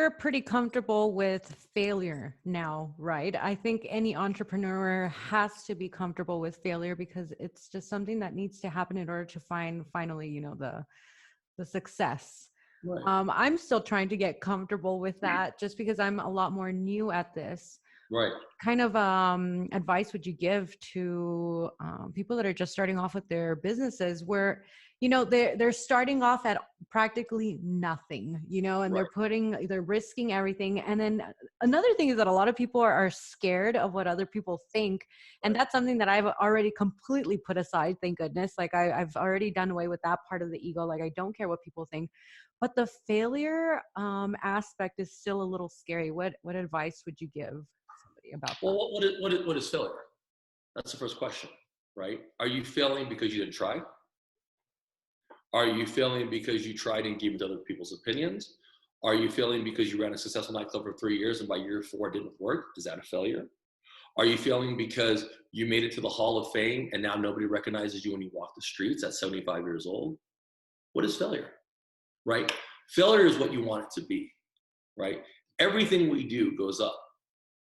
we're pretty comfortable with failure now, right? I think any entrepreneur has to be comfortable with failure because it's just something that needs to happen in order to find finally, the success. Right. I'm still trying to get comfortable with that just because I'm a lot more new at this. Right. Kind of advice would you give to people that are just starting off with their businesses where they're starting off at practically nothing, and Right. they're risking everything. And then another thing is that a lot of people are scared of what other people think, and Right. that's something that I've already completely put aside, thank goodness. Like I've already done away with that part of the ego. Like I don't care what people think, but the failure aspect is still a little scary. What advice would you give somebody about that? Well, what is failure? That's the first question, right? Are you failing because you didn't try? Are you failing because you tried and gave into other people's opinions? Are you failing because you ran a successful nightclub for 3 years and by year 4 it didn't work? Is that a failure? Are you failing because you made it to the Hall of Fame and now nobody recognizes you when you walk the streets at 75 years old? What is failure, right? Failure is what you want it to be, right? Everything we do goes up.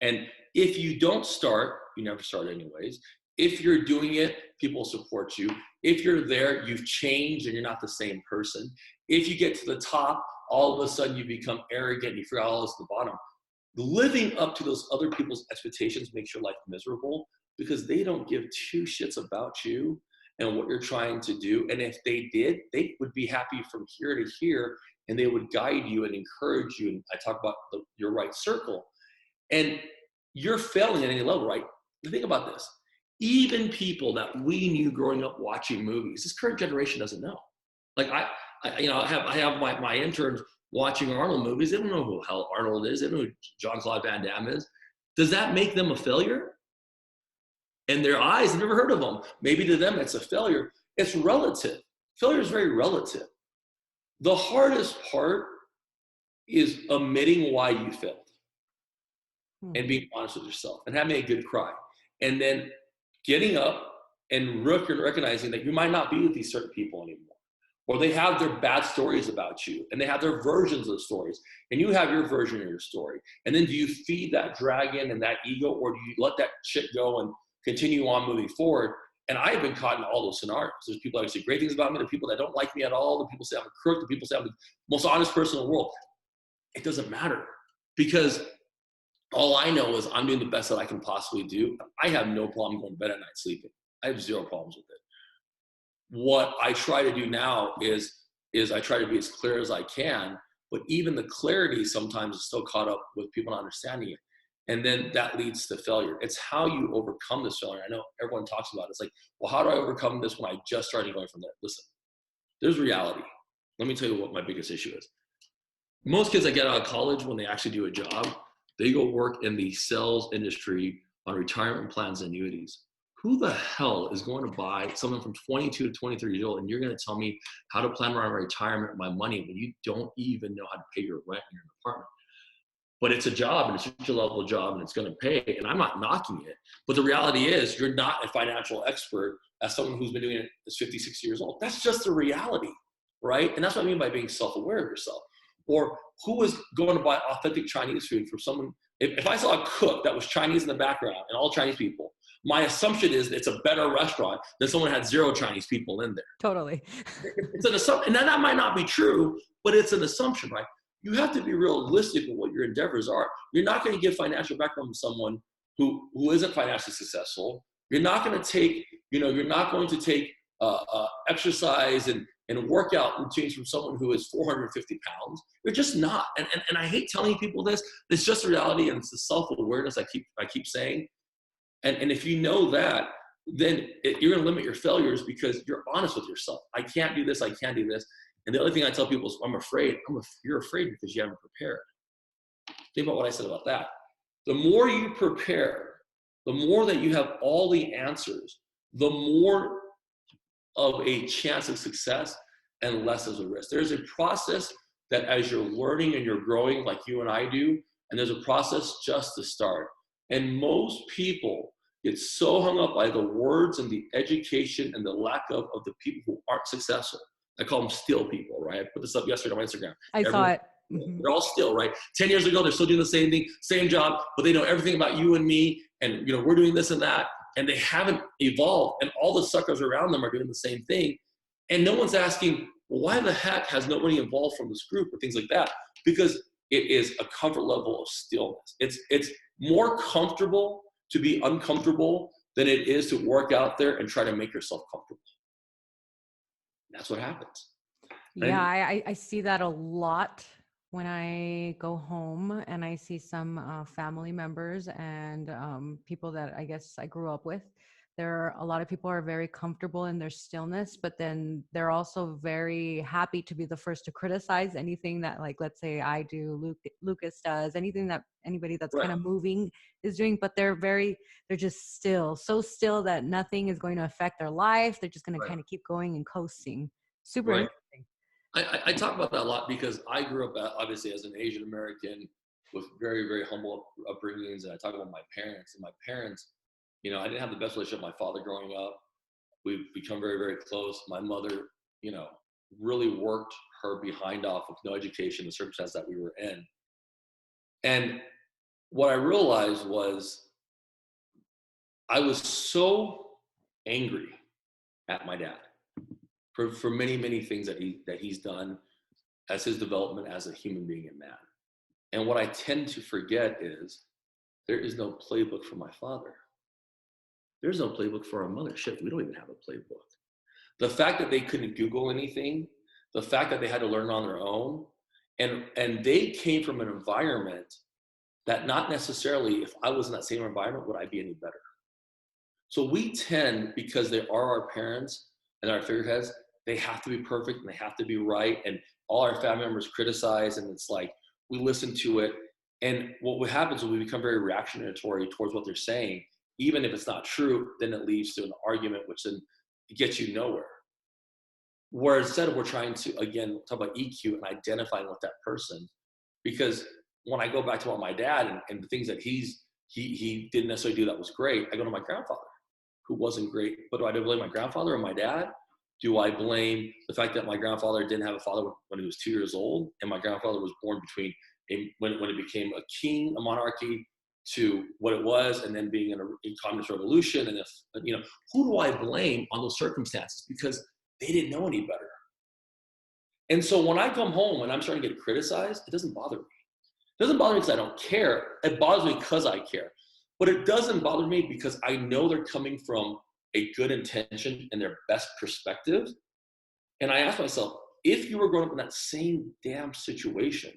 And if you don't start, you never start anyways. If you're doing it, people support you. If you're there, you've changed and you're not the same person. If you get to the top, all of a sudden you become arrogant and you forget all this at the bottom. Living up to those other people's expectations makes your life miserable because they don't give two shits about you and what you're trying to do. And if they did, they would be happy from here to here and they would guide you and encourage you. And I talk about your right circle. And you're failing at any level, right? Think about this. Even people that we knew growing up watching movies, this current generation doesn't know. Like I have my interns watching Arnold movies. They don't know who the hell Arnold is. They don't know who Jean-Claude Van Damme is. Does that make them a failure? In their eyes, they've never heard of them. Maybe to them it's a failure. It's relative. Failure is very relative. The hardest part is admitting why you failed. And being honest with yourself and having a good cry. And then getting up and recognizing that you might not be with these certain people anymore. Or they have their bad stories about you and they have their versions of the stories. And you have your version of your story. And then do you feed that dragon and that ego or do you let that shit go and continue on moving forward? And I've been caught in all those scenarios. There's people that say great things about me. There are people that don't like me at all. The people say I'm a crook. The people say I'm the most honest person in the world. It doesn't matter because all I know is I'm doing the best that I can possibly do. I have no problem going to bed at night sleeping. I have zero problems with it. What I try to do now is I try to be as clear as I can, but even the clarity sometimes is still caught up with people not understanding it. And then that leads to failure. It's how you overcome this failure. I know everyone talks about it. It's like, well, how do I overcome this when I just started going from there? Listen, there's reality. Let me tell you what my biggest issue is. Most kids that get out of college, when they actually do a job, they go work in the sales industry on retirement plans and annuities. Who the hell is going to buy someone from 22 to 23 years old and you're going to tell me how to plan around retirement, my money, when you don't even know how to pay your rent in your apartment? But it's a job and it's a entry-level job and it's going to pay. And I'm not knocking it. But the reality is you're not a financial expert as someone who's been doing it as 56 years old. That's just the reality, right? And that's what I mean by being self-aware of yourself. Or who is going to buy authentic Chinese food from someone? If I saw a cook that was Chinese in the background and all Chinese people, my assumption is it's a better restaurant than someone had 0 Chinese people in there. Totally. It's an assumption, and that might not be true, but it's an assumption, right? You have to be realistic with what your endeavors are. You're not going to give financial background to someone who isn't financially successful. You're not going to take, you're not going to take exercise and workout routines from someone who is 450 pounds. You're just not. And I hate telling people this. It's just a reality, and it's the self-awareness I keep saying. And if you know that, then you're going to limit your failures because you're honest with yourself. I can't do this. I can't do this. And the other thing I tell people is, I'm afraid. You're afraid because you haven't prepared. Think about what I said about that. The more you prepare, the more that you have all the answers, the more of a chance of success and less as a risk. There's a process that as you're learning and you're growing like you and I do, and there's a process just to start. And most people get so hung up by the words and the education and the lack of the people who aren't successful. I call them still people, right? I put this up yesterday on my Instagram. I saw it. Mhm. They're all still, right? 10 years ago, they're still doing the same thing, same job, but they know everything about you and me. And, we're doing this and that. And they haven't evolved. And all the suckers around them are doing the same thing. And no one's asking, well, why the heck has nobody involved from this group or things like that? Because it is a comfort level of stillness. It's more comfortable to be uncomfortable than it is to work out there and try to make yourself comfortable. That's what happens. Yeah, And I see that a lot when I go home and I see some family members and people that I guess I grew up with. There are a lot of people are very comfortable in their stillness, but then they're also very happy to be the first to criticize anything that, like, let's say I do, Lucas does, anything that anybody that's right, kind of moving is doing, but they're just still, so still that nothing is going to affect their life. They're just going to right, kind of keep going and coasting. Super right. interesting. I talk about that a lot because I grew up obviously as an Asian American with very, very humble upbringings. And I talk about my parents, and my parents, I didn't have the best relationship with my father growing up. We've become very, very close. My mother, you know, really worked her behind off with no education, the circumstance that we were in. And what I realized was I was so angry at my dad for many, many things that he's done as his development as a human being and man. And what I tend to forget is there is no playbook for my father. There's no playbook for our mother. Shit, we don't even have a playbook. The fact that they couldn't Google anything, the fact that they had to learn on their own, and they came from an environment that not necessarily, if I was in that same environment, would I be any better. So we tend, because they are our parents and our figureheads, they have to be perfect and they have to be right. And all our family members criticize, and it's like we listen to it. And what happens is we become very reactionary towards what they're saying, even if it's not true. Then it leads to an argument, which then gets you nowhere. Where instead of we're trying to again talk about EQ and identifying with that person, because when I go back to what my dad and the things that he didn't necessarily do that was great, I go to my grandfather who wasn't great. But do I blame my grandfather or my dad? Do I blame the fact that my grandfather didn't have a father when he was 2 years old, and my grandfather was born between when it became a king, a monarchy, to what it was, and then being in a communist revolution? And if who do I blame on those circumstances? Because they didn't know any better. And so when I come home and I'm starting to get criticized, it doesn't bother me. It doesn't bother me because I don't care. It bothers me because I care. But it doesn't bother me because I know they're coming from a good intention and their best perspective. And I ask myself, if you were growing up in that same damn situation,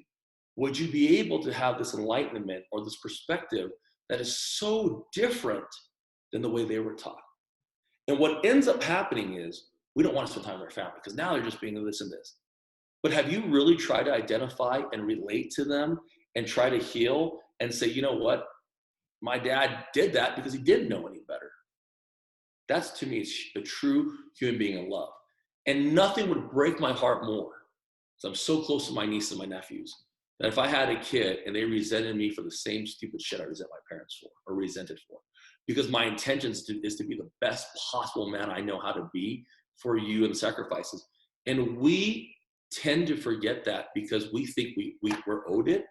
would you be able to have this enlightenment or this perspective that is so different than the way they were taught? And what ends up happening is we don't want to spend time with our family because now they're just being this and this. But have you really tried to identify and relate to them and try to heal and say, you know what? My dad did that because he didn't know any better. That's, to me, is a true human being in love. And nothing would break my heart more. So I'm so close to my niece and my nephews that if I had a kid and they resented me for the same stupid shit I resent my parents for or resented for, because my intention is to be the best possible man I know how to be for you and sacrifices. And we tend to forget that because we think we're owed it.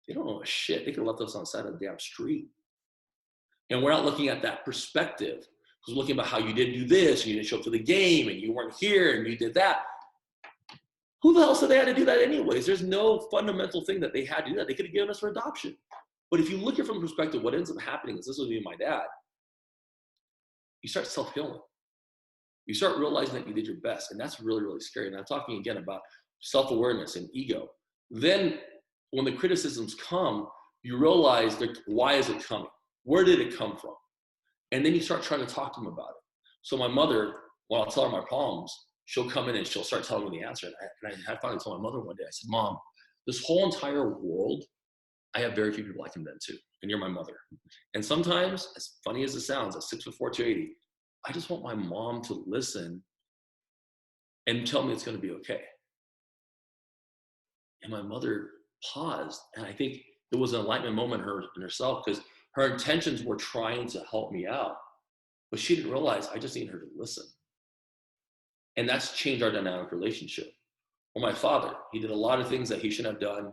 They don't know a shit. They could have left us on the side of the damn street. And we're not looking at that perspective. Because we're looking about how you didn't do this, and you didn't show up to the game, and you weren't here, and you did that. Who the hell said they had to do that anyways? There's no fundamental thing that they had to do that. They could have given us for adoption. But if you look at it from the perspective, what ends up happening is this was me and my dad. You start self-healing. You start realizing that you did your best. And that's really, really scary. And I'm talking again about self-awareness and ego. Then when the criticisms come, you realize why is it coming? Where did it come from? And then you start trying to talk to them about it. So my mother, when I'll tell her my problems, she'll come in and she'll start telling me the answer. And I finally told my mother one day, I said, Mom, this whole entire world, I have very few people I can vent to. And you're my mother. And sometimes, as funny as it sounds, at 6'4", 280, I just want my mom to listen and tell me it's going to be okay. And my mother paused. And I think it was an enlightenment moment in herself, because her intentions were trying to help me out. But she didn't realize I just needed her to listen. And that's changed our dynamic relationship. Or my father, he did a lot of things that he shouldn't have done,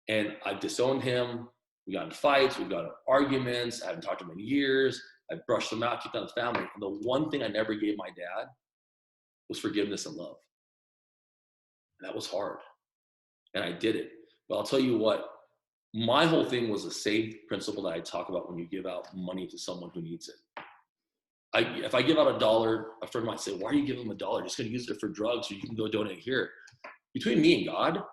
and I've disowned him. We got in fights, we've got in arguments. I haven't talked to him in years. I brushed him out, kept on his family. And the one thing I never gave my dad was forgiveness and love. And that was hard. And I did it. But I'll tell you what, my whole thing was the same principle that I talk about when you give out money to someone who needs it. If I give out $1, a friend might say, "Why are you giving them $1? Just going to use it for drugs, so you can go donate here." Between me and God,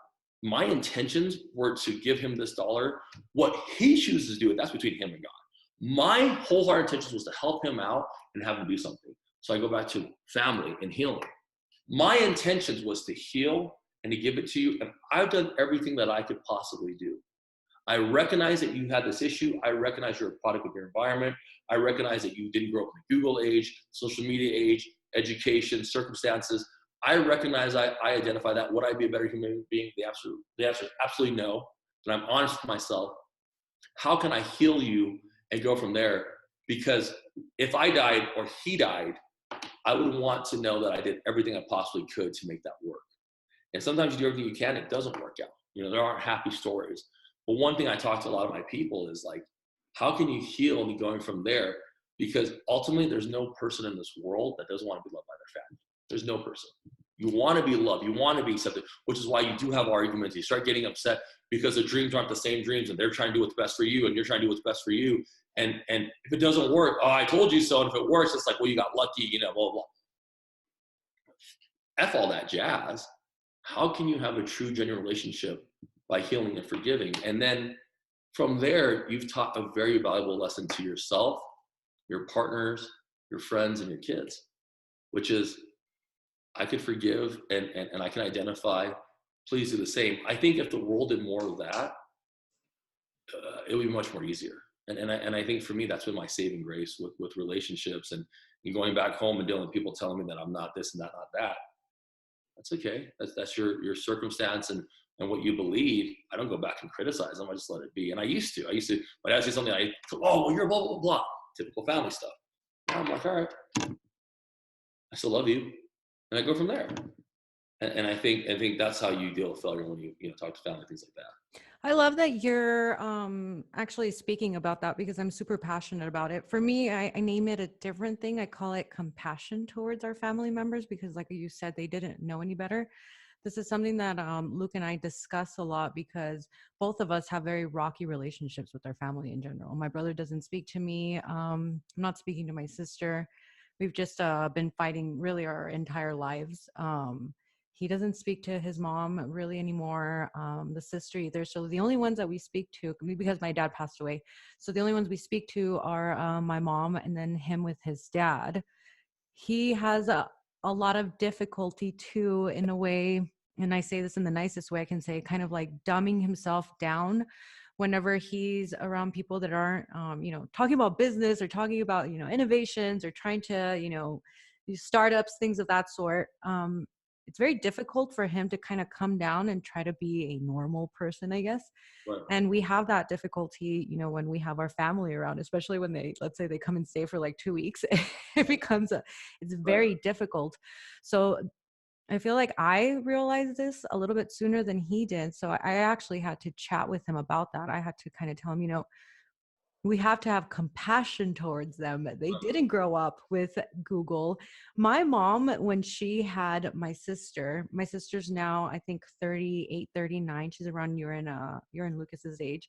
my intentions were to give him this dollar. What he chooses to do, that's between him and God. My wholehearted intention was to help him out and have him do something. So I go back to family and healing. My intentions was to heal and to give it to you, and I've done everything that I could possibly do. I recognize that you had this issue. I recognize you're a product of your environment. I recognize that you didn't grow up in the Google age, social media age, education, circumstances. I recognize, I identify that. Would I be a better human being? The answer is absolutely no. And I'm honest with myself. How can I heal you and go from there? Because if I died or he died, I would want to know that I did everything I possibly could to make that work. And sometimes you do everything you can, it doesn't work out. There aren't happy stories. But one thing I talk to a lot of my people is like, how can you heal and be going from there? Because ultimately, there's no person in this world that doesn't want to be loved by their family. There's no person. You want to be loved. You want to be accepted, which is why you do have arguments. You start getting upset because the dreams aren't the same dreams, and they're trying to do what's best for you, and you're trying to do what's best for you. And if it doesn't work, oh, I told you so. And if it works, it's like, well, you got lucky, blah, blah, blah. F all that jazz. How can you have a true, genuine relationship by healing and forgiving? And then from there, you've taught a very valuable lesson to yourself, your partners, your friends, and your kids, which is, I could forgive and I can identify. Please do the same. I think if the world did more of that, it would be much more easier. And I think for me, that's been my saving grace with relationships and going back home and dealing with people telling me that I'm not this and that, not that. That's okay. That's your circumstance and what you believe. I don't go back and criticize them. I just let it be. And I used to. My dad say something. Oh, well, you're blah blah blah. Typical family stuff. And I'm like, all right, I still love you, and I go from there. And I think that's how you deal with failure when you talk to family, things like that. I love that you're actually speaking about that because I'm super passionate about it. For me, I name it a different thing. I call it compassion towards our family members because, like you said, they didn't know any better. This is something that Luke and I discuss a lot because both of us have very rocky relationships with our family in general. My brother doesn't speak to me. I'm not speaking to my sister. We've just been fighting really our entire lives. He doesn't speak to his mom really anymore, the sister either. So the only ones that we speak to, because my dad passed away, so the only ones we speak to are my mom and then him with his dad. He has a lot of difficulty too, in a way, and I say this in the nicest way I can say, kind of like dumbing himself down whenever he's around people that aren't, talking about business or talking about, innovations or trying to, these startups, things of that sort. It's very difficult for him to kind of come down and try to be a normal person, I guess. Right. And we have that difficulty, when we have our family around, especially when let's say they come and stay for like 2 weeks, it's Right. very difficult. So I feel like I realized this a little bit sooner than he did. So I actually had to chat with him about that. I had to kind of tell him, we have to have compassion towards them. They didn't grow up with Google. My mom, when she had my sister's now, I think 38, 39. She's around you're in Lucas's age.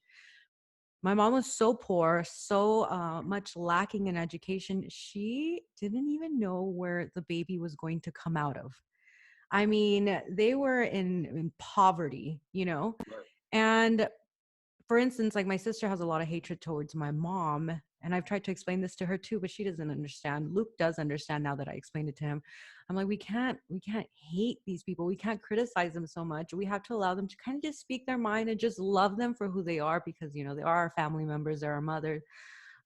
My mom was so poor, so much lacking in education. She didn't even know where the baby was going to come out of. I mean, they were in poverty. Right. And for instance, like my sister has a lot of hatred towards my mom. And I've tried to explain this to her too, but she doesn't understand. Luke does understand now that I explained it to him. I'm like, we can't hate these people. We can't criticize them so much. We have to allow them to kind of just speak their mind and just love them for who they are because, they are our family members, they're our mother.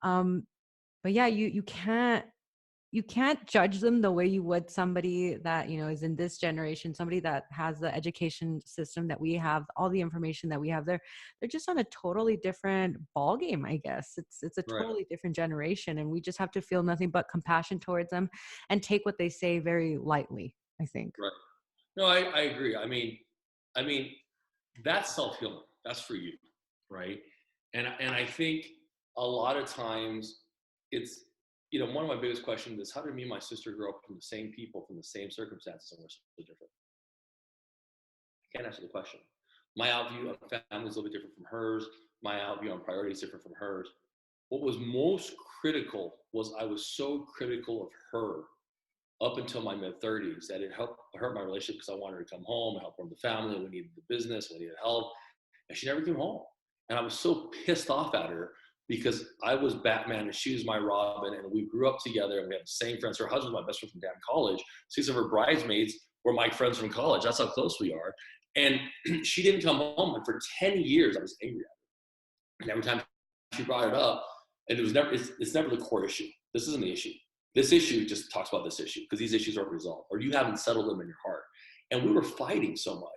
But yeah, you can't judge them the way you would somebody that is in this generation, somebody that has the education system that we have, all the information that we have. They're just on a totally different ball game, I guess. It's a Right. totally different generation, and we just have to feel nothing but compassion towards them and take what they say very lightly, I think. Right. No, I agree. I mean, I mean, that's self-healing. That's for you, right? And I think a lot of times it's, one of my biggest questions is, how did me and my sister grow up from the same people, from the same circumstances, and we're so different? I can't answer the question. My outview on family is a little bit different from hers. My outview on priority is different from hers. What was most critical was I was so critical of her up until my mid 30s that it hurt my relationship, because I wanted her to come home and help run the family. We needed the business, we needed help, and she never came home. And I was so pissed off at her because I was Batman and she was my Robin, and we grew up together and we had the same friends. Her husband was my best friend from damn college. 6 of her bridesmaids were my friends from college. That's how close we are. And she didn't come home, and for 10 years I was angry at her. And every time she brought it up, and it's never the core issue. This isn't the issue. This issue just talks about this issue because these issues aren't resolved, or you haven't settled them in your heart. And we were fighting so much.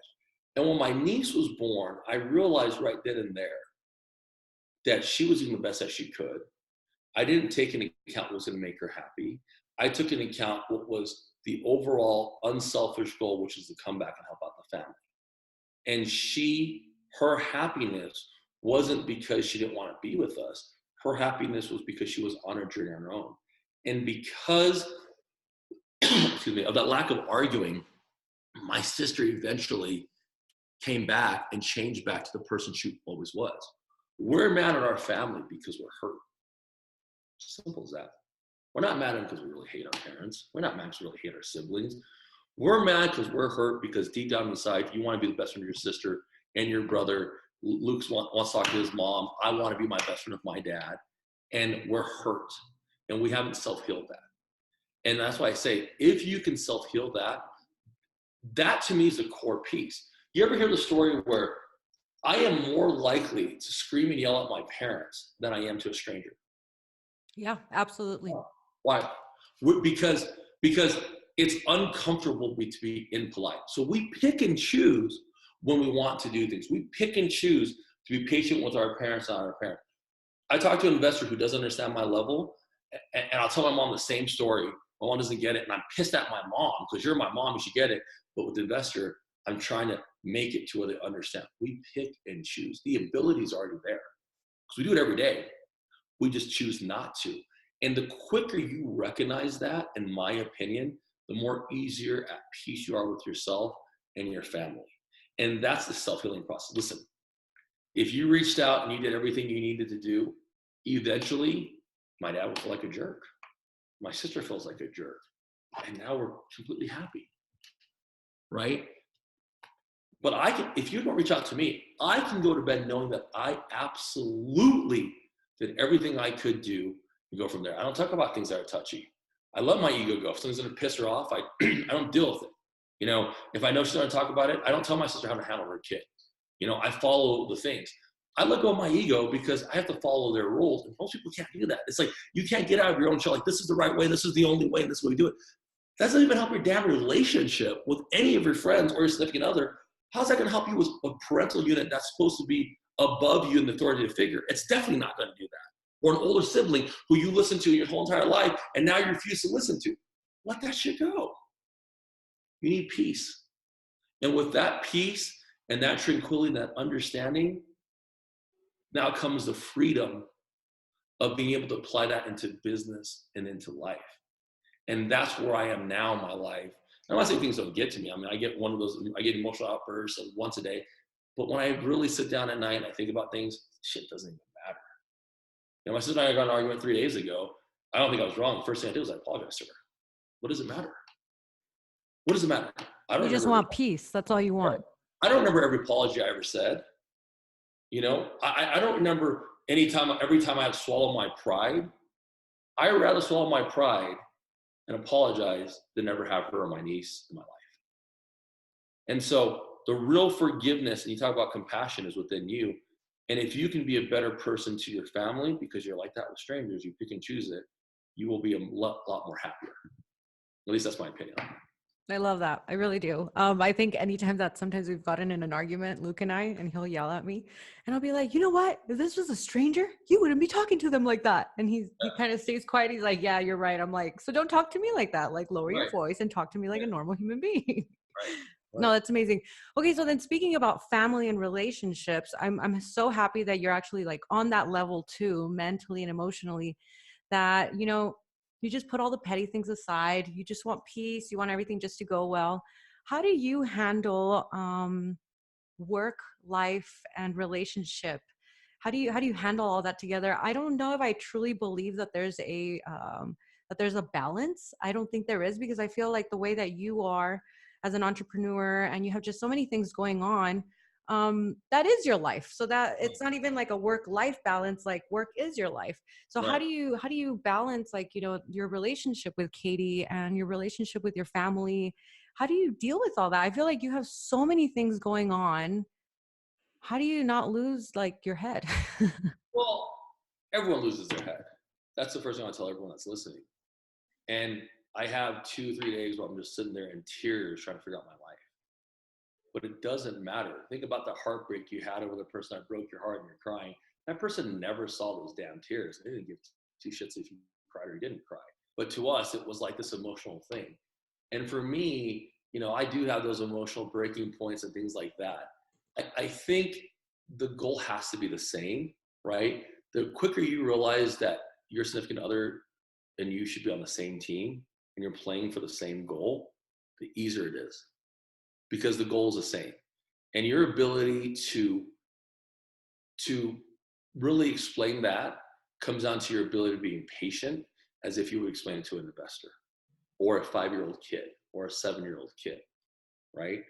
And when my niece was born, I realized right then and there that she was doing the best that she could. I didn't take into account what was going to make her happy. I took into account what was the overall unselfish goal, which is to come back and help out the family. And her happiness wasn't because she didn't want to be with us. Her happiness was because she was on her journey on her own. And because, excuse me, of that lack of arguing, my sister eventually came back and changed back to the person she always was. We're mad at our family because we're hurt. Simple as that. We're not mad at them because we really hate our parents. We're not mad because we really hate our siblings. We're mad because we're hurt because deep down inside, you want to be the best friend of your sister and your brother. Luke wants to talk to his mom. I want to be my best friend with my dad. And we're hurt. And we haven't self-healed that. And that's why I say, if you can self-heal that, that to me is the core piece. You ever hear the story where I am more likely to scream and yell at my parents than I am to a stranger? Yeah, absolutely. Why? Because it's uncomfortable to be impolite. So we pick and choose when we want to do things. We pick and choose to be patient with our parents and our parents. I talk to an investor who doesn't understand my level, and I'll tell my mom the same story. My mom doesn't get it, and I'm pissed at my mom because you're my mom, you should get it. But with the investor, I'm trying to make it to where they understand. We pick and choose. The ability is already there because we do it every day. We just choose not to. And the quicker you recognize that, in my opinion, the more easier at peace you are with yourself and your family. And that's the self-healing process. Listen, if you reached out and you did everything you needed to do, eventually my dad will feel like a jerk. My sister feels like a jerk. And now we're completely happy, right? But if you don't reach out to me, I can go to bed knowing that I absolutely did everything I could do and go from there. I don't talk about things that are touchy. I let my ego go. If something's gonna piss her off, I don't deal with it. If I know she's gonna talk about it, I don't tell my sister how to handle her kid. I follow the things. I let go of my ego because I have to follow their rules, and most people can't do that. It's like you can't get out of your own shell. Like, this is the right way, this is the only way, and this is what we do it. That doesn't even help your damn relationship with any of your friends or your significant other. How's that going to help you with a parental unit that's supposed to be above you in the authoritative figure? It's definitely not going to do that. Or an older sibling who you listen to your whole entire life, and now you refuse to listen to. Let that shit go. You need peace. And with that peace and that tranquility, that understanding, now comes the freedom of being able to apply that into business and into life. And that's where I am now in my life. I'm not saying things don't get to me. I mean, I get emotional outbursts once a day. But when I really sit down at night and I think about things, shit doesn't even matter. My sister and I got in an argument 3 days ago. I don't think I was wrong. The first thing I did was I apologized to her. What does it matter? What does it matter? I don't You just remember. want peace. That's all you want. I don't remember every apology I ever said. I don't remember every time I had to swallow my pride. I'd rather swallow my pride and apologize than never have her or my niece in my life. And so the real forgiveness, and you talk about compassion, is within you. And if you can be a better person to your family because you're like that with strangers, you pick and choose it, you will be a lot more happier. At least that's my opinion. I love that. I really do. I think anytime that sometimes we've gotten in an argument, Luke and I, and he'll yell at me and I'll be like, you know what? If this was a stranger, you wouldn't be talking to them like that. And he kind of stays quiet. He's like, yeah, you're right. I'm like, so don't talk to me like that. Like, lower your voice and talk to me like a normal human being. Right. No, Right. that's amazing. Okay, so then speaking about family and relationships, I'm so happy that you're actually like on that level too, mentally and emotionally, that you just put all the petty things aside. You just want peace, you want everything just to go well. How do you handle work, life, and relationship? How do you handle all that together? I don't know if I truly believe that there's a balance. I don't think there is, because I feel like the way that you are as an entrepreneur and you have just so many things going on, that is your life. So that it's not even like a work life balance, like work is your life. So how Right. do you balance, like, your relationship with Katie and your relationship with your family? How do you deal with all that? I feel like you have so many things going on. How do you not lose like your head? Well, everyone loses their head. That's the first thing I tell everyone that's listening. And I have 2, 3 days where I'm just sitting there in tears trying to figure out my life. But it doesn't matter. Think about the heartbreak you had over the person that broke your heart and you're crying. That person never saw those damn tears. They didn't give two shits if you cried or you didn't cry. But to us, it was like this emotional thing. And for me, I do have those emotional breaking points and things like that. I think the goal has to be the same, right? The quicker you realize that your significant other and you should be on the same team and you're playing for the same goal, the easier it is, because the goal is the same. And your ability to really explain that comes down to your ability to be patient, as if you would explain it to an investor or a 5-year-old kid or a 7-year-old kid, right?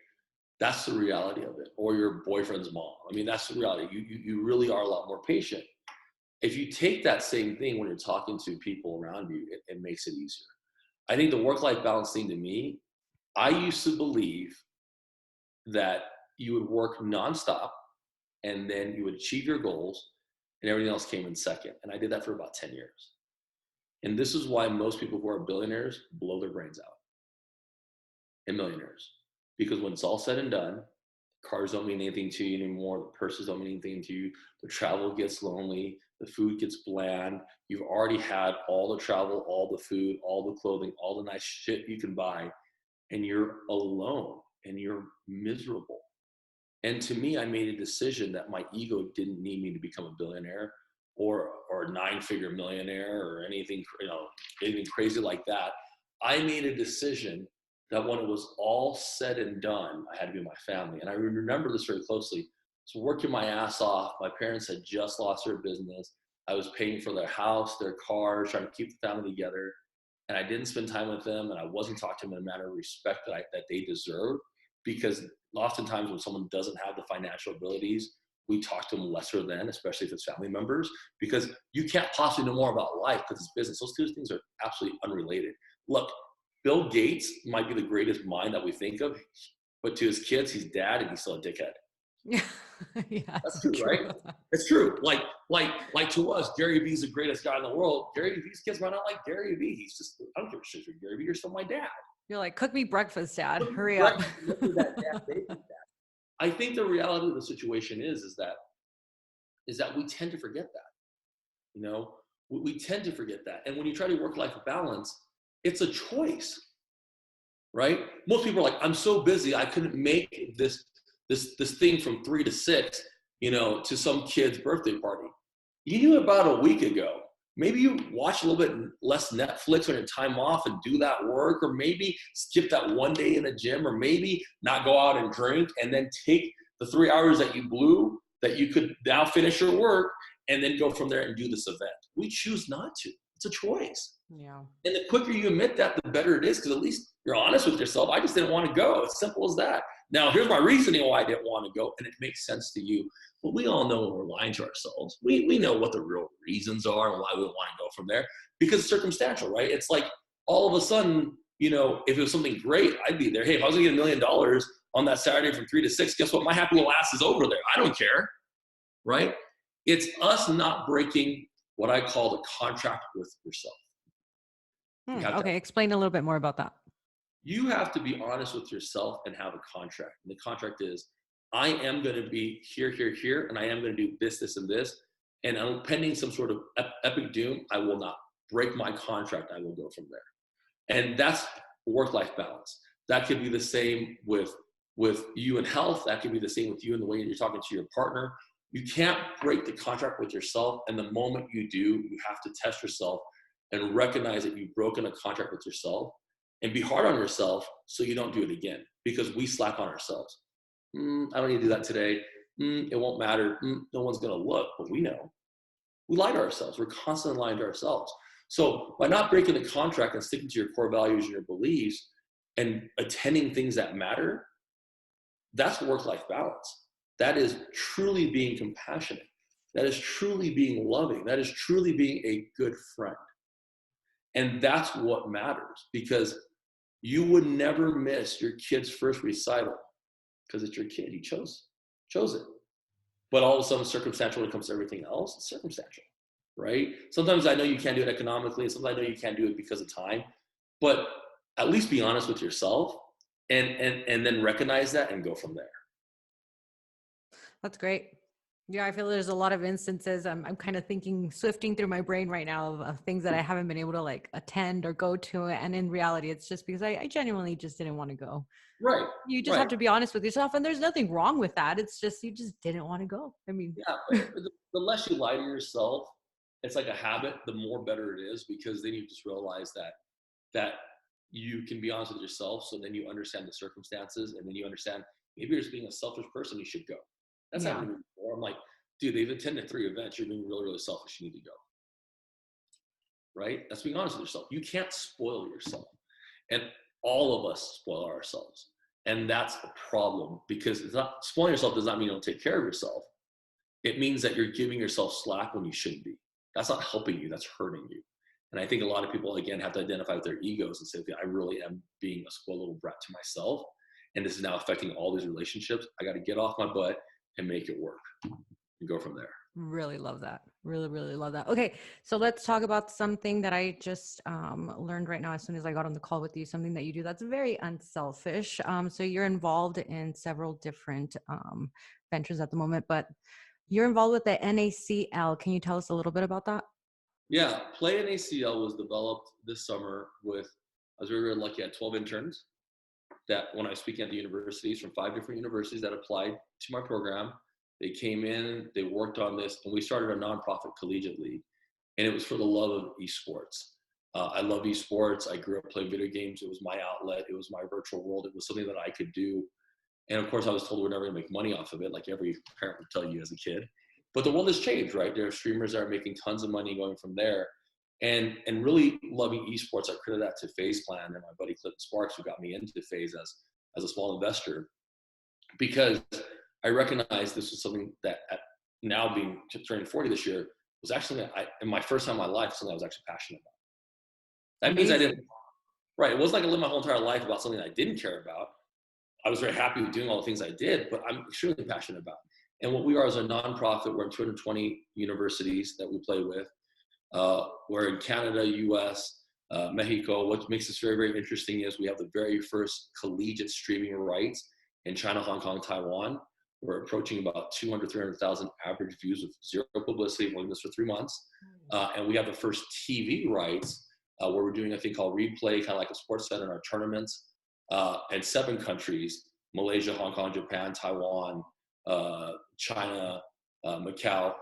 That's the reality of it. Or your boyfriend's mom. I mean, that's the reality. You really are a lot more patient. If you take that same thing when you're talking to people around you, it makes it easier. I think the work-life balance thing, to me, I used to believe that you would work nonstop and then you would achieve your goals and everything else came in second. And I did that for about 10 years. And this is why most people who are billionaires blow their brains out, and millionaires. Because when it's all said and done, cars don't mean anything to you anymore. The purses don't mean anything to you. The travel gets lonely. The food gets bland. You've already had all the travel, all the food, all the clothing, all the nice shit you can buy, and you're alone and you're miserable. And to me, I made a decision that my ego didn't need me to become a billionaire or a 9-figure millionaire or anything, anything crazy like that. I made a decision that when it was all said and done, I had to be with my family. And I remember this very closely. I was working my ass off. My parents had just lost their business. I was paying for their house, their cars, trying to keep the family together. And I didn't spend time with them, and I wasn't talking to them in a manner of respect that they deserve, because oftentimes when someone doesn't have the financial abilities, we talk to them lesser than, especially if it's family members, because you can't possibly know more about life because it's business. Those two things are absolutely unrelated. Look, Bill Gates might be the greatest mind that we think of, but to his kids, he's dad and he's still a dickhead. Yeah. Yeah, That's so true, right? true. It's true. Like to us, Gary Vee's the greatest guy in the world. Gary Vee's kids might not like Gary Vee. He's just, I don't give a shit for Gary Vee. You're still my dad. You're like, cook me breakfast, dad. Look at Hurry up. breakfast, look at that dad baby dad. I think the reality of the situation is that we tend to forget that. You know, we tend to forget that. And when you try to work life balance, it's a choice, right? Most people are like, I'm so busy, I couldn't make this thing from 3 to 6, to some kid's birthday party. You knew about a week ago. Maybe you watch a little bit less Netflix on your time off and do that work, or maybe skip that one day in the gym, or maybe not go out and drink and then take the 3 hours that you blew that you could now finish your work and then go from there and do this event. We choose not to. It's a choice. Yeah. And the quicker you admit that, the better it is, because at least you're honest with yourself. I just didn't want to go. It's simple as that. Now, here's my reasoning why I didn't want to go, and it makes sense to you. But we all know when we're lying to ourselves. We know what the real reasons are and why we want to go from there, because it's circumstantial, right? It's like all of a sudden, if it was something great, I'd be there. Hey, if I was going to get $1 million on that Saturday from 3 to 6, guess what? My happy little ass is over there. I don't care, right? It's us not breaking what I call the contract with yourself. You have to Okay, explain a little bit more about that. you have to be honest with yourself and have a contract. And the contract is, I am going to be here, here, here, and I am going to do this, this, and this. And pending some sort of epic doom, I will not break my contract. I will go from there. And that's work-life balance. That could be the same with with you in health. That could be the same with you in the way you're talking to your partner. You can't break the contract with yourself. And the moment you do, you have to test yourself and recognize that you've broken a contract with yourself and be hard on yourself so you don't do it again, because we slack on ourselves. I don't need to do that today. It won't matter. No one's going to look, but we know. We lie to ourselves. We're constantly lying to ourselves. So by not breaking the contract and sticking to your core values and your beliefs and attending things that matter, that's work-life balance. That is truly being compassionate. That is truly being loving. That is truly being a good friend. And that's what matters, because you would never miss your kid's first recital because it's your kid. You chose it. But all of a sudden, circumstantial when it comes to everything else, it's circumstantial, right? Sometimes I know you can't do it economically, and sometimes I know you can't do it because of time. But at least be honest with yourself, and then recognize that and go from there. That's great. Yeah, I feel there's a lot of instances. I'm kind of thinking, swifting through my brain right now of things that I haven't been able to like attend or go to. And in reality, it's just because I genuinely just didn't want to go. Right, You just have right. to be honest with yourself. And there's nothing wrong with that. It's just, you just didn't want to go. I mean, Yeah, but the less you lie to yourself, it's like a habit, the more better it is, because then you just realize that you can be honest with yourself. So then you understand the circumstances, and then you understand maybe you're just being a selfish person, you should go. That's yeah, happened to me before. I'm like, dude, they've attended 3 events. You're being really, really selfish. You need to go. Right? That's being honest with yourself. You can't spoil yourself. And all of us spoil ourselves. And that's a problem, because it's not, spoiling yourself does not mean you don't take care of yourself. It means that you're giving yourself slack when you shouldn't be. That's not helping you, that's hurting you. And I think a lot of people, again, have to identify with their egos and say, okay, I really am being a spoiled little brat to myself. And this is now affecting all these relationships. I got to get off my butt and make it work and go from there. really love that. Really, really love that. Okay, so let's talk about something that I just learned right now as soon as I got on the call with you, something that you do that's very unselfish. So you're involved in several different ventures at the moment, but you're involved with the NACL. Can you tell us a little bit about that? Yeah, Play in ACL was developed this summer with, I was very, very lucky. I had 12 interns that when I was speaking at the universities from 5 different universities that applied to my program, they came in, they worked on this, and we started a nonprofit collegiate league. And it was for the love of esports. I love esports. I grew up playing video games. It was my outlet. It was my virtual world. It was something that I could do. And of course, I was told we're never going to make money off of it, like every parent would tell you as a kid. But the world has changed, right? There are streamers that are making tons of money going from there. And really loving esports, I credit that to FaZe Clan and my buddy Clinton Sparks, who got me into FaZe as a small investor, because I recognized this was something that now being turning 40 this year was actually, in my first time in my life, something I was actually passionate about. That means I didn't, Amazing. right? It wasn't like I lived my whole entire life about something I didn't care about. I was very happy with doing all the things I did, but I'm extremely passionate about. And what we are is a nonprofit. We're in 220 universities that we play with. We're in Canada, US, Mexico. What makes this very, very interesting is we have the very first collegiate streaming rights in China, Hong Kong, Taiwan. We're approaching about 200, 300,000 average views with zero publicity. We're doing this for 3 months. And we have the first TV rights where we're doing a thing called replay, kind of like a sports center in our tournaments, and 7 countries: Malaysia, Hong Kong, Japan, Taiwan, China, Macau,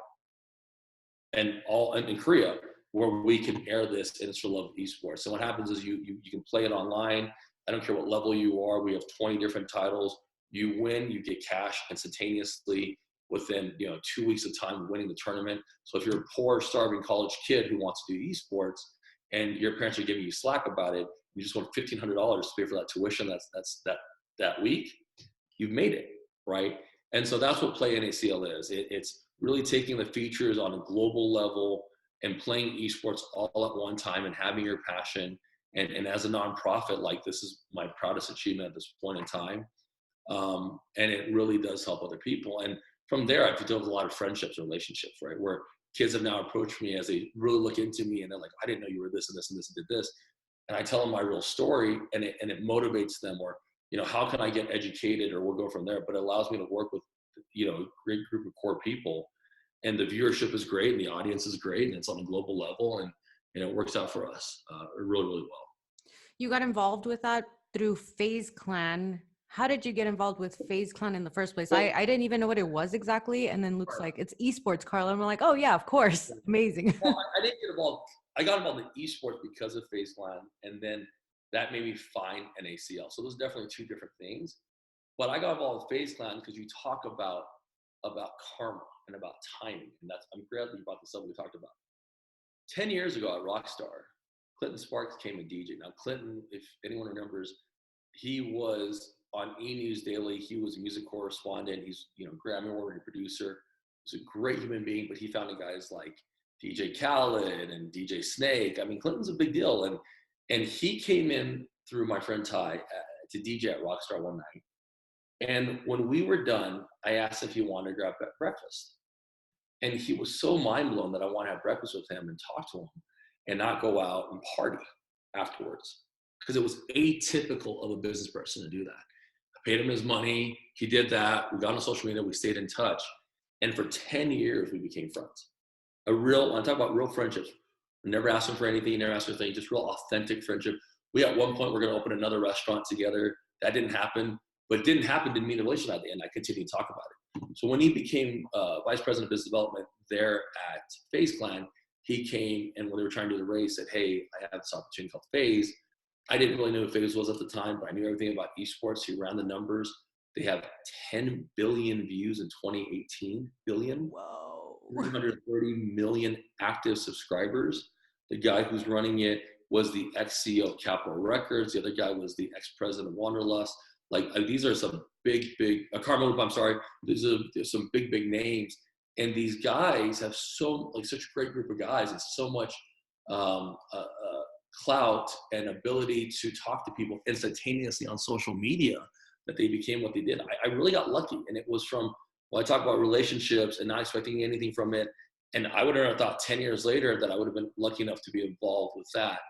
and in Korea, where we can air this, and it's for love of esports. So what happens is you can play it online. I don't care what level you are. We have 20 different titles. You win, you get cash instantaneously within 2 weeks of time winning the tournament. So if you're a poor, starving college kid who wants to do esports, and your parents are giving you slack about it, you just want $1,500 to pay for that tuition that week, you've made it, right? And so that's what Play NACL is. It's really taking the features on a global level and playing esports all at one time and having your passion. And as a nonprofit, like, this is my proudest achievement at this point in time. And it really does help other people. And from there, I've developed a lot of friendships and relationships, right? Where kids have now approached me as they really look into me, and they're like, I didn't know you were this and this and this and did this. And I tell them my real story, and it motivates them. Or, how can I get educated, or we'll go from there. But it allows me to work with, a great group of core people, and the viewership is great, and the audience is great, and it's on a global level, and it works out for us really, really well. You got involved with that through FaZe Clan. How did you get involved with FaZe Clan in the first place? Well, I didn't even know what it was exactly. And then Luke's like, it's esports, Carla. And we're like, oh, yeah, of course. Amazing. well, I didn't get involved. I got involved in esports because of FaZe Clan, and then that made me find an ACL. So those are definitely two different things. But I got involved with FaZe Clan because you talk about karma and about timing, and that's I'm glad that you brought this up. We talked about 10 years ago at Rockstar. Clinton Sparks came a DJ. Now Clinton, if anyone remembers, he was on E News Daily. He was a music correspondent. He's Grammy award producer. He's a great human being, but he founded guys like DJ Khaled and DJ Snake. I mean, Clinton's a big deal, and he came in through my friend Ty to DJ at Rockstar one night. And when we were done, I asked if he wanted to grab breakfast, and he was so mind blown that I want to have breakfast with him and talk to him, and not go out and party afterwards, because it was atypical of a business person to do that. I paid him his money. He did that. We got on social media. We stayed in touch. And for 10 years, we became friends. I talk about real friendships. I never asked him for anything. Never asked him for anything. Just real authentic friendship. We at one point were going to open another restaurant together. That didn't happen. But it didn't happen, didn't mean the relationship at the end. I continued to talk about it. So when he became vice president of business development there at FaZe Clan, he came, and when they were trying to do the race, said, hey, I have this opportunity called FaZe. I didn't really know who FaZe was at the time, but I knew everything about esports. He ran the numbers. They have 10 billion views in 2018, billion, Whoa. 330 million active subscribers. The guy who's running it was the ex-CEO of Capitol Records. The other guy was the ex-president of Wanderlust. Like these are some big, Karma Loop, I'm sorry. There's some big names. And these guys have such a great group of guys and so much clout and ability to talk to people instantaneously on social media that they became what they did. I really got lucky. And it was from, I talk about relationships and not expecting anything from it. And I would have thought 10 years later that I would have been lucky enough to be involved with that.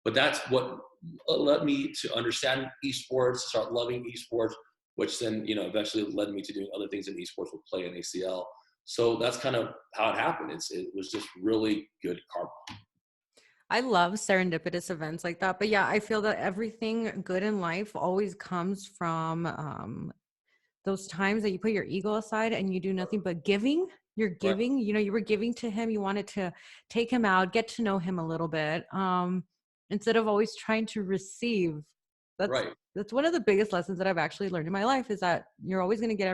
But that's what led me to understand esports, start loving esports, which then, eventually led me to doing other things in esports with Play and ACL. So that's kind of how it happened. It was just really good karma. I love serendipitous events like that. But yeah, I feel that everything good in life always comes from those times that you put your ego aside and you do nothing but giving. You're Right. giving, you were giving to him. You wanted to take him out, get to know him a little bit, instead of always trying to receive. That's Right. that's one of the biggest lessons that I've actually learned in my life, is that you're always going to get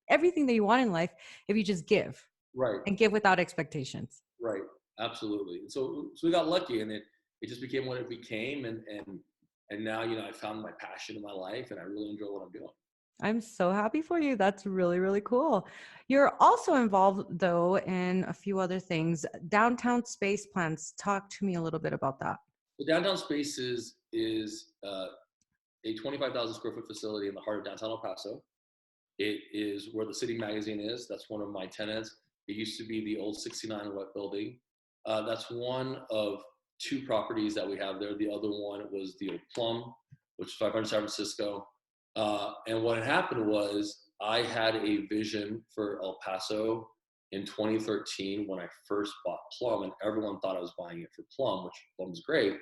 everything that you want in life if you just give, Right. and give without expectations. Right. Absolutely. And so we got lucky, and it just became what it became. And now, I found my passion in my life, and I really enjoy what I'm doing. I'm so happy for you. That's really, really cool. You're also involved, though, in a few other things. Downtown space plans. Talk to me a little bit about that. The downtown space is a 25,000 square foot facility in the heart of downtown El Paso. It is where the City Magazine is. That's one of my tenants. It used to be the old 69 Wet Building. That's one of two properties that we have there. The other one was the old Plum, which is 500 San Francisco. And what had happened was I had a vision for El Paso in 2013 when I first bought Plum, and everyone thought I was buying it for Plum, which Plum is great,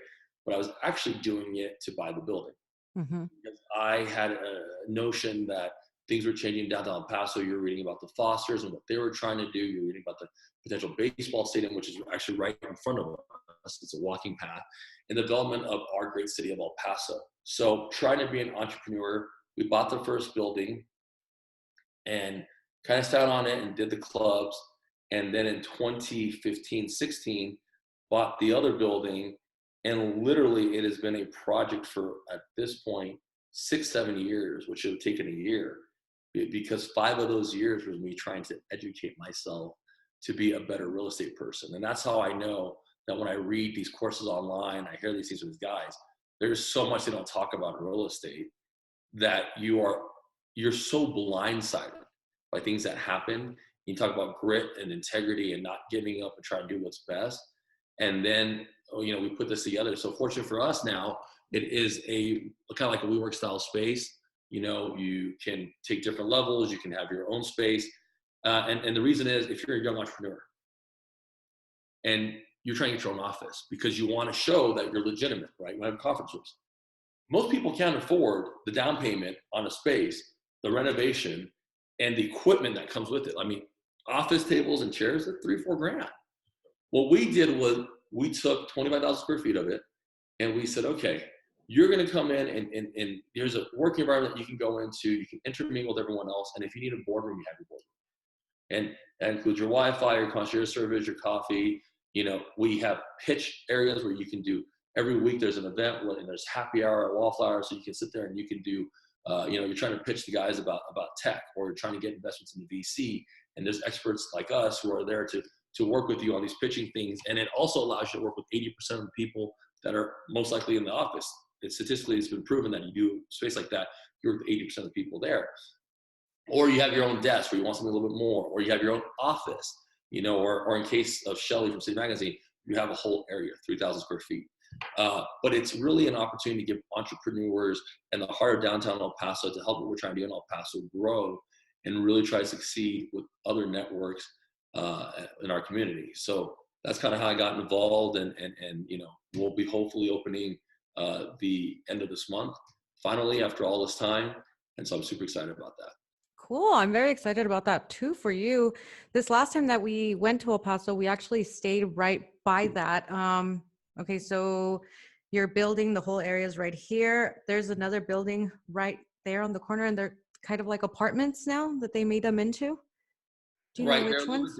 but I was actually doing it to buy the building. Mm-hmm. Because I had a notion that things were changing downtown El Paso. You're reading about the Fosters and what they were trying to do. You're reading about the potential baseball stadium, which is actually right in front of us. It's a walking path, and the development of our great city of El Paso. So trying to be an entrepreneur, we bought the first building and kind of sat on it and did the clubs. And then in 2015, 16, bought the other building. And literally it has been a project for, at this point, 6-7 years, which would have taken a year, because 5 of those years was me trying to educate myself to be a better real estate person. And that's how I know that when I read these courses online, I hear these things with these guys, there's so much they don't talk about in real estate that you're so blindsided by things that happen. You talk about grit and integrity and not giving up and trying to do what's best. And then, we put this together. So fortunate for us now, it is a kind of like a WeWork style space. You can take different levels. You can have your own space. And the reason is, if you're a young entrepreneur and you're trying to get your own office because you want to show that you're legitimate, right? You have conference rooms. Most people can't afford the down payment on a space, the renovation, and the equipment that comes with it. I mean, office tables and chairs are 3, 4 grand. What we did was we took 25,000 square feet of it and we said, okay, you're going to come in and there's a work environment that you can go into. You can intermingle with everyone else. And if you need a boardroom, you have your boardroom. And that includes your Wi-Fi, your concierge service, your coffee. We have pitch areas where you can do every week. There's an event and there's happy hour at Wallflower, so you can sit there and you can do. You're trying to pitch the guys about tech, or you're trying to get investments in the VC, and there's experts like us who are there to work with you on these pitching things. And it also allows you to work with 80% of the people that are most likely in the office. Statistically, it's been proven that you do space like that, you're with 80% of the people there. Or you have your own desk where you want something a little bit more, or you have your own office, or in case of Shelly from City Magazine, you have a whole area, 3,000 square feet. But it's really an opportunity to give entrepreneurs and the heart of downtown El Paso to help what we're trying to do in El Paso grow and really try to succeed with other networks in our community. So that's kind of how I got involved, and we'll be hopefully opening the end of this month, finally, after all this time. And so I'm super excited about that. Cool. I'm very excited about that too for you. This last time that we went to El Paso, we actually stayed right by that. Okay, so you're building the whole areas right here. There's another building right there on the corner, and they're kind of like apartments now that they made them into. Do you know Right, they're a which little bit ones?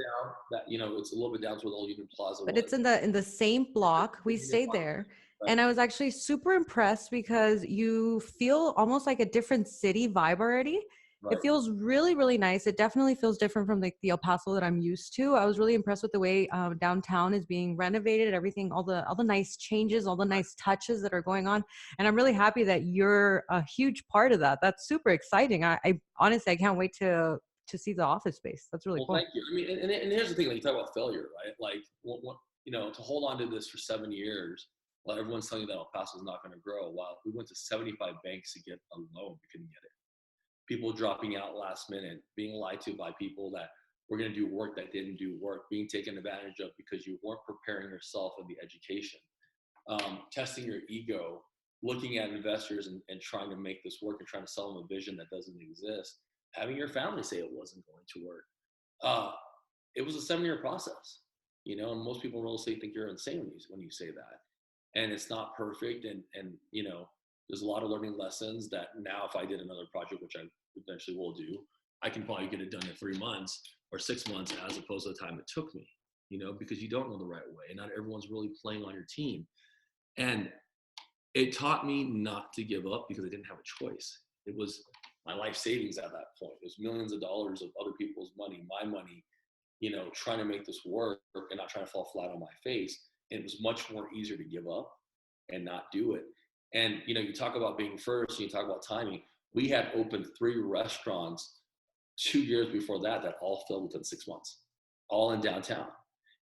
down. It's a little bit down to where the old Union Plaza But it's was. in the same block. We Union stayed Plaza, there, right, and I was actually super impressed because you feel almost like a different city vibe already. It right. feels really, really nice. It definitely feels different from like the El Paso that I'm used to. I was really impressed with the way downtown is being renovated, everything, all the nice changes, all the nice touches that are going on, and I'm really happy that you're a huge part of that. That's super exciting. I honestly I can't wait to see the office space. That's really Well, cool. thank you. I mean, and here's the thing: like you talk about failure, right? Like, to hold on to this for 7 years, while everyone's telling you that El Paso is not going to grow. While we went to 75 banks to get a loan, we couldn't get it. People dropping out last minute, being lied to by people that were going to do work that didn't do work, being taken advantage of because you weren't preparing yourself in the education, testing your ego, looking at investors and trying to make this work and trying to sell them a vision that doesn't exist, having your family say it wasn't going to work. Uh, it was a 7 year process, and most people in real estate think you're insane when you say that. And it's not perfect. And there's a lot of learning lessons that now, if I did another project, which I eventually will do, I can probably get it done in 3 months or 6 months as opposed to the time it took me, because you don't know the right way. And not everyone's really playing on your team. And it taught me not to give up because I didn't have a choice. It was my life savings at that point. It was millions of dollars of other people's money, my money, trying to make this work and not trying to fall flat on my face. And it was much more easier to give up and not do it. And you talk about being first, and you talk about timing. We had opened 3 restaurants 2 years before that all filled within 6 months, all in downtown.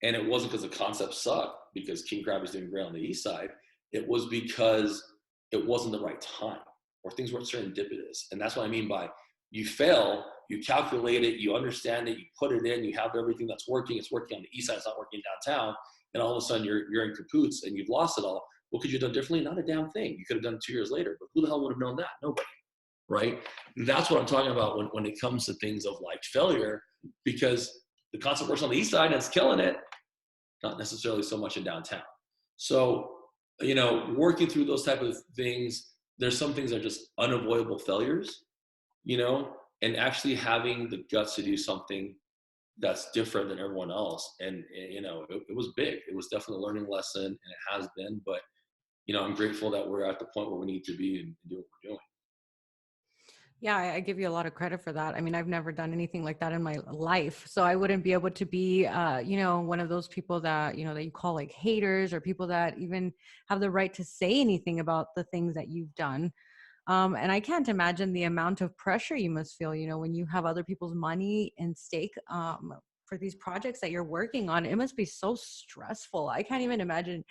And it wasn't because the concept sucked, because King Crab is doing great on the east side. It was because it wasn't the right time, or things weren't serendipitous. And that's what I mean by you fail, you calculate it, you understand it, you put it in, you have everything that's working. It's working on the east side, it's not working downtown. And all of a sudden you're in cahoots and you've lost it all. What could you have done differently? Not a damn thing. You could have done it 2 years later, but who the hell would have known that? Nobody. Right? That's what I'm talking about when it comes to things of like failure, because the concept works on the east side and it's killing it, not necessarily so much in downtown. So, working through those type of things, there's some things that are just unavoidable failures, and actually having the guts to do something that's different than everyone else. And, it was big. It was definitely a learning lesson, and it has been, but, I'm grateful that we're at the point where we need to be and do what we're doing. Yeah, I give you a lot of credit for that. I mean, I've never done anything like that in my life, so I wouldn't be able to be, one of those people that that you call like haters, or people that even have the right to say anything about the things that you've done. And I can't imagine the amount of pressure you must feel, when you have other people's money in stake for these projects that you're working on. It must be so stressful. I can't even imagine,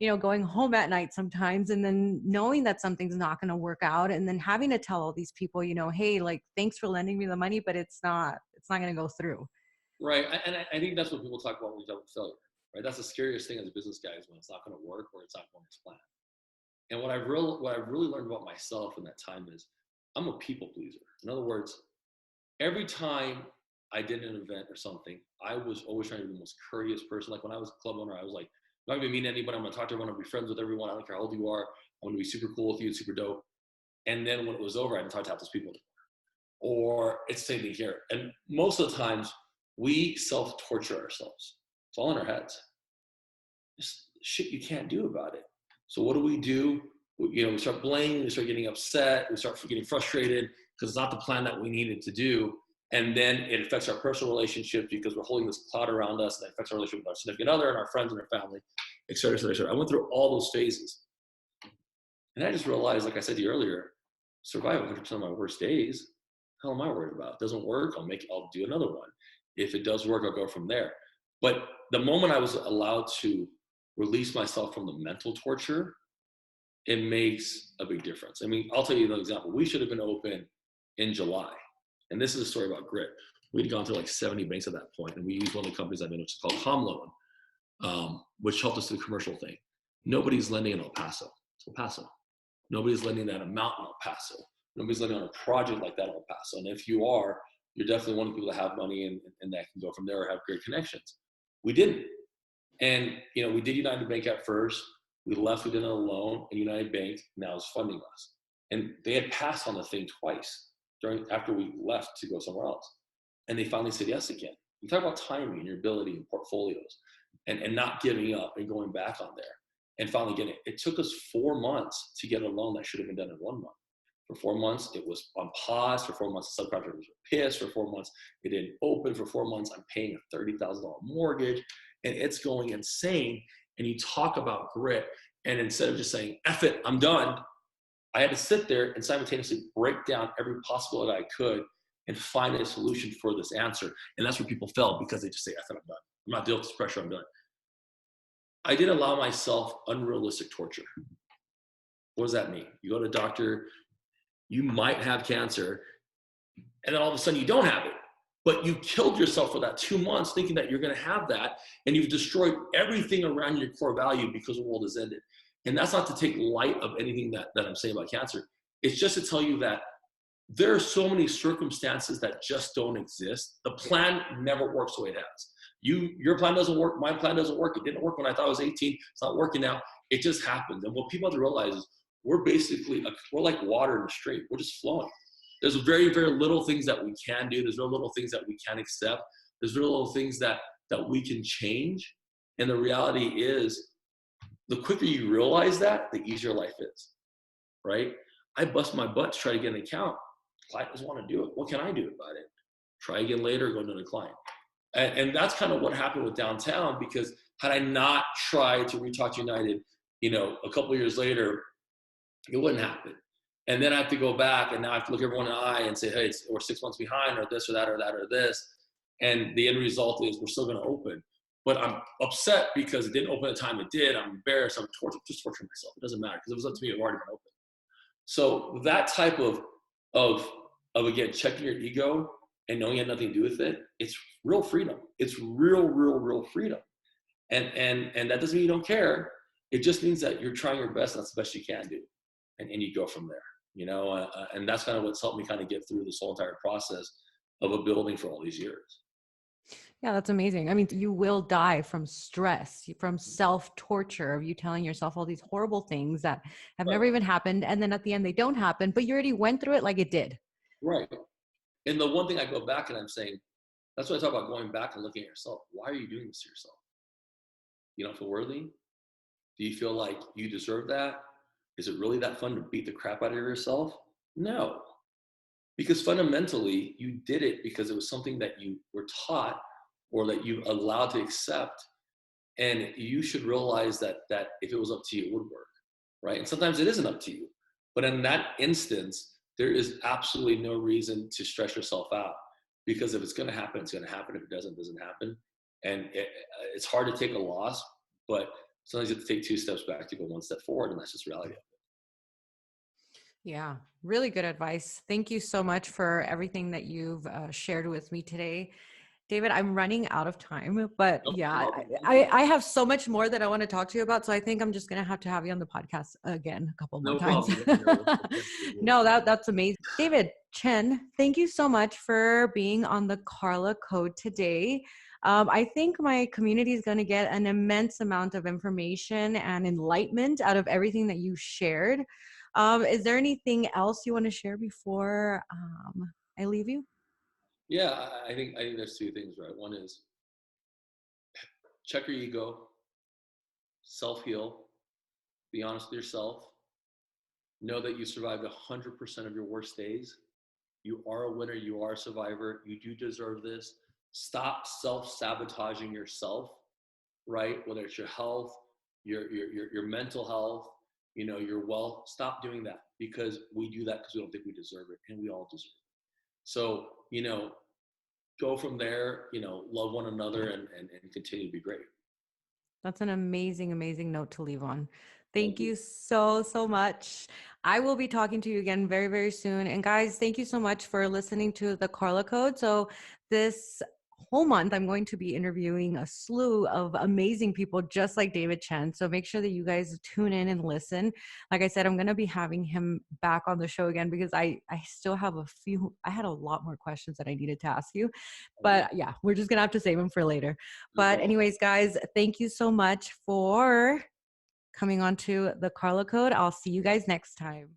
going home at night sometimes and then knowing that something's not going to work out, and then having to tell all these people, hey, like, thanks for lending me the money, but it's not going to go through. Right. I think that's what people talk about when we talk about failure, right? That's the scariest thing as a business guy, is when it's not going to work or it's not going as planned. And what I've really learned about myself in that time is I'm a people pleaser. In other words, every time I did an event or something, I was always trying to be the most courteous person. Like when I was a club owner, I was like, I'm not gonna be mean to anybody. I'm gonna talk to everyone. I'll be friends with everyone. I don't care how old you are. I'm gonna be super cool with you and super dope. And then when it was over, I didn't talk to half those people. Or it's the same thing here. And most of the times, we self-torture ourselves. It's all in our heads. There's shit you can't do about it. So what do? We start blaming, we start getting upset, we start getting frustrated because it's not the plan that we needed to do. And then it affects our personal relationships because we're holding this cloud around us, and that affects our relationship with our significant other and our friends and our family, et cetera, et cetera, et cetera. I went through all those phases. And I just realized, like I said to you earlier, survive 100% of my worst days. Hell am I worried about? If it doesn't work, I'll do another one. If it does work, I'll go from there. But the moment I was allowed to release myself from the mental torture, it makes a big difference. I mean, I'll tell you an example. We should have been open in July. And this is a story about grit. We'd gone through like 70 banks at that point, and we used one of the companies I'm in, which is called Home Loan, which helped us do the commercial thing. Nobody's lending in El Paso. It's El Paso. Nobody's lending that amount in El Paso. Nobody's lending on a project like that in El Paso. And if you are, you're definitely one of the people that have money and that can go from there or have great connections. We didn't. And, we did United Bank at first. We left, we did another loan, and United Bank now is funding us. And they had passed on the thing twice after we left to go somewhere else. And they finally said yes again. You talk about timing and your ability and portfolios and not giving up and going back on there and finally getting it. It took us 4 months to get a loan that should have been done in 1 month. For 4 months, it was on pause. For 4 months, the subcontractors were pissed. For 4 months, it didn't open. For 4 months, I'm paying a $30,000 mortgage, and it's going insane. And you talk about grit, and instead of just saying, F it, I'm done, I had to sit there and simultaneously break down every possibility I could and find a solution for this answer. And that's where people fell, because they just say, F it, I'm done. I'm not dealing with this pressure, I'm done. I did allow myself unrealistic torture. What does that mean? You go to a doctor, you might have cancer, and then all of a sudden you don't have it. But you killed yourself for that 2 months thinking that you're going to have that, and you've destroyed everything around your core value because the world has ended. And that's not to take light of anything that I'm saying about cancer. It's just to tell you that there are so many circumstances that just don't exist. The plan never works the way it has. Your plan doesn't work. My plan doesn't work. It didn't work when I thought I was 18. It's not working now. It just happens. And what people have to realize is we're like water in the stream. We're just flowing. There's very, very little things that we can do. There's very little things that we can accept. There's very little things that we can change. And the reality is, the quicker you realize that, the easier life is, right? I bust my butt to try to get an account. Client doesn't want to do it. What can I do about it? Try again later, go to another client. And that's kind of what happened with downtown, because had I not tried to reach out to United, a couple of years later, it wouldn't happen. And then I have to go back, and now I have to look everyone in the eye and say, hey, we're 6 months behind, or this or that or that or this. And the end result is we're still going to open. But I'm upset because it didn't open the time it did. I'm embarrassed. I'm just torturing myself. It doesn't matter, because if it was up to me, it would already been open. So that type of again, checking your ego and knowing you had nothing to do with it, it's real freedom. It's real freedom. And that doesn't mean you don't care. It just means that you're trying your best, and that's the best you can do. And you go from there, and that's kind of what's helped me kind of get through this whole entire process of a building for all these years. Yeah, that's amazing. I mean, you will die from stress, from self-torture of you telling yourself all these horrible things that have Right. never even happened. And then at the end, they don't happen, but you already went through it like it did. Right. And the one thing I go back and I'm saying, that's what I talk about, going back and looking at yourself. Why are you doing this to yourself? You don't feel worthy? Do you feel like you deserve that? Is it really that fun to beat the crap out of yourself? No. Because fundamentally, you did it because it was something that you were taught or that you allowed to accept. And you should realize that if it was up to you, it would work, right? And sometimes it isn't up to you. But in that instance, there is absolutely no reason to stress yourself out, because if it's going to happen, it's going to happen. If it doesn't, it doesn't happen. And it's hard to take a loss, but sometimes you have to take 2 steps back to go 1 step forward, and that's just reality. Yeah, really good advice. Thank you so much for everything that you've shared with me today. David, I'm running out of time, but No yeah, problem. I have so much more that I want to talk to you about. So I think I'm just gonna have you on the podcast again a couple more No times. problem. Let me know. We'll definitely do it. No, that's amazing. David, Chen, thank you so much for being on the Carla Code today. I think my community is going to get an immense amount of information and enlightenment out of everything that you shared. Is there anything else you want to share before I leave you? Yeah, I think there's two things, right? One is check your ego, self heal, be honest with yourself, know that you survived 100% of your worst days. You are a winner. You are a survivor. You do deserve this. Stop self sabotaging yourself, right? Whether it's your health, your mental health, your wealth. Stop doing that because we do that because we don't think we deserve it, and we all deserve it. So, go from there, love one another and continue to be great. That's an amazing, amazing note to leave on. Thank Thank you. you so, so much. I will be talking to you again very, very soon. And guys, thank you so much for listening to the Carla Code. So, this whole month, I'm going to be interviewing a slew of amazing people just like David Chen. So, make sure that you guys tune in and listen. Like I said, I'm going to be having him back on the show again because I still have I had a lot more questions that I needed to ask you. Thank you. But yeah, we're just going to have to save them for later. No But problem. anyways, guys, thank you so much for coming on to the Carla Code. I'll see you guys next time.